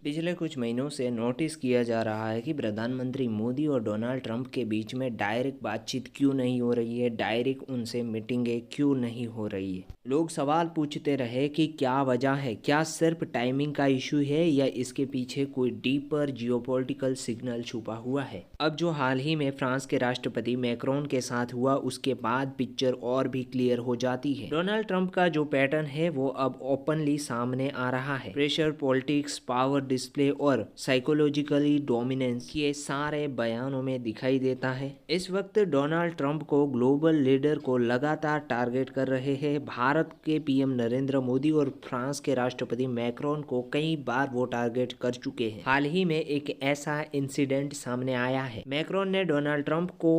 पिछले कुछ महीनों से नोटिस किया जा रहा है कि प्रधानमंत्री मोदी और डोनाल्ड ट्रंप के बीच में डायरेक्ट बातचीत क्यों नहीं हो रही है, डायरेक्ट उनसे मीटिंगें क्यों नहीं हो रही है। लोग सवाल पूछते रहे कि क्या वजह है, क्या सिर्फ टाइमिंग का इशू है या इसके पीछे कोई डीपर जियोपॉलिटिकल सिग्नल छुपा हुआ है। अब जो हाल ही में फ्रांस के राष्ट्रपति मैक्रोन के साथ हुआ, उसके बाद पिक्चर और भी क्लियर हो जाती है। डोनाल्ड ट्रंप का जो पैटर्न है वो अब ओपनली सामने आ रहा है। प्रेशर पॉलिटिक्स, पावर डिस्प्ले और साइकोलॉजिकली डोमिनेंस ये सारे बयानों में दिखाई देता है। इस वक्त डोनाल्ड ट्रंप को ग्लोबल लीडर को लगातार टारगेट कर रहे हैं। भारत के पीएम नरेंद्र मोदी और फ्रांस के राष्ट्रपति मैक्रोन को कई बार वो टारगेट कर चुके हैं। हाल ही में एक ऐसा इंसिडेंट सामने आया है। मैक्रोन ने डोनाल्ड ट्रंप को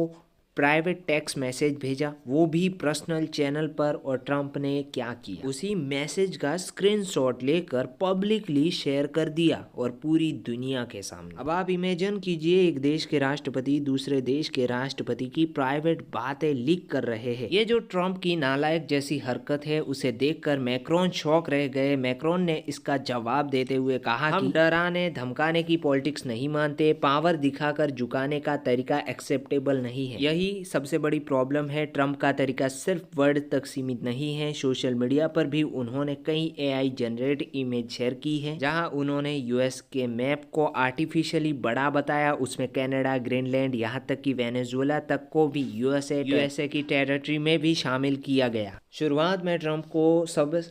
प्राइवेट टेक्स्ट मैसेज भेजा, वो भी पर्सनल चैनल पर, और ट्रंप ने क्या किया, उसी मैसेज का स्क्रीनशॉट लेकर पब्लिकली शेयर कर दिया और पूरी दुनिया के सामने। अब आप इमेजिन कीजिए, एक देश के राष्ट्रपति दूसरे देश के राष्ट्रपति की प्राइवेट बातें लीक कर रहे हैं। ये जो ट्रंप की नालायक जैसी हरकत है, उसे देखकर मैक्रोन शॉक रह गए। मैक्रोन ने इसका जवाब देते हुए कहा कि हम डराने धमकाने की पॉलिटिक्स नहीं मानते, पावर दिखाकर झुकाने का तरीका एक्सेप्टेबल नहीं है। यही सबसे बड़ी प्रॉब्लम है। ट्रंप का तरीका सिर्फ वर्ड तक सीमित नहीं है। सोशल मीडिया पर भी उन्होंने कई एआई जनरेट इमेज शेयर की है, जहां उन्होंने यूएस के मैप को आर्टिफिशियली बड़ा बताया। उसमें कनाडा, ग्रीनलैंड, यहाँ तक कि वेनेजुएला तक को भी यूएसए की टेरिटरी में भी शामिल किया गया। शुरुआत में ट्रंप को सब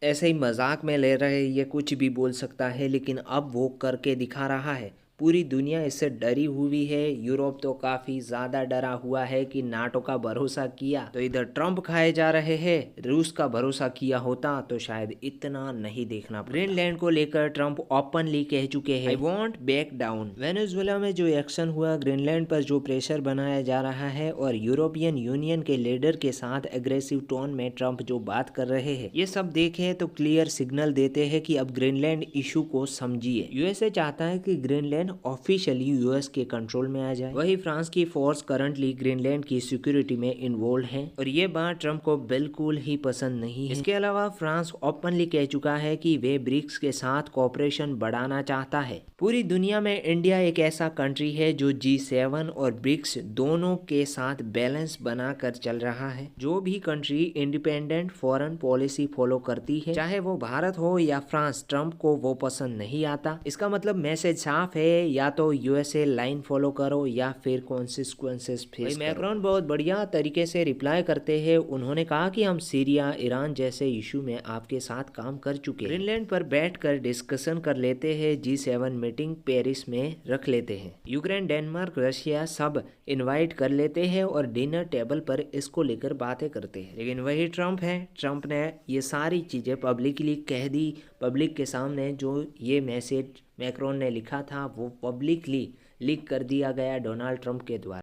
ऐसे ही मजाक में ले रहे, ये कुछ भी बोल सकता है, लेकिन अब वो करके दिखा रहा है। पूरी दुनिया इससे डरी हुई है। यूरोप तो काफ़ी ज़्यादा डरा हुआ है कि नाटो का भरोसा किया तो इधर ट्रंप खाए जा रहे हैं, रूस का भरोसा किया होता तो शायद इतना नहीं देखना पड़ता। ग्रीनलैंड को लेकर ट्रंप ओपनली कह चुके हैं, I want back down. Venezuela में जो एक्शन हुआ, ग्रीनलैंड पर जो प्रेशर बनाया जा रहा है, और यूरोपियन यूनियन के लीडर के साथ एग्रेसिव टोन में ट्रंप जो बात कर रहे हैं, ये सब देखे तो क्लियर सिग्नल देते हैं कि अब ग्रीनलैंड इशू को समझिए। यूएसए चाहता है कि ग्रीनलैंड ऑफिशियली यूएस के कंट्रोल में आ जाए। वही फ्रांस की फोर्स करंटली ग्रीनलैंड की सिक्योरिटी में इन्वॉल्व है, और ये बात ट्रंप को बिल्कुल ही पसंद नहीं है। इसके अलावा फ्रांस ओपनली कह चुका है कि वे ब्रिक्स के साथ कोऑपरेशन बढ़ाना चाहता है। पूरी दुनिया में इंडिया एक ऐसा कंट्री है जो G7 और ब्रिक्स दोनों के साथ बैलेंस बनाकर चल रहा है। जो भी country independent foreign policy follow करती है, चाहे वो भारत हो या फ्रांस, ट्रंप को वो पसंद नहीं आता। इसका मतलब मैसेज साफ है, या तो यूएसए लाइन फॉलो करो या फिर कॉन्सिक्वेंसेस फेस करो। मैक्रोन बहुत बढ़िया तरीके से रिप्लाई करते हैं। उन्होंने कहा कि हम सीरिया, ईरान जैसे इशू में आपके साथ काम कर चुके हैं। ग्रीनलैंड पर बैठकर डिस्कशन कर लेते हैं, G7 मीटिंग पेरिस में रख लेते हैं, यूक्रेन, डेनमार्क, रशिया सब इनवाइट कर लेते हैं और डिनर टेबल पर इसको लेकर बातें करते हैं। लेकिन वही ट्रंप है, ट्रंप ने ये सारी चीजें पब्लिकली कह दी। पब्लिक के सामने जो ये मैसेज मैक्रोन ने लिखा था वो पब्लिकली लीक कर दिया गया डोनाल्ड ट्रंप के द्वारा।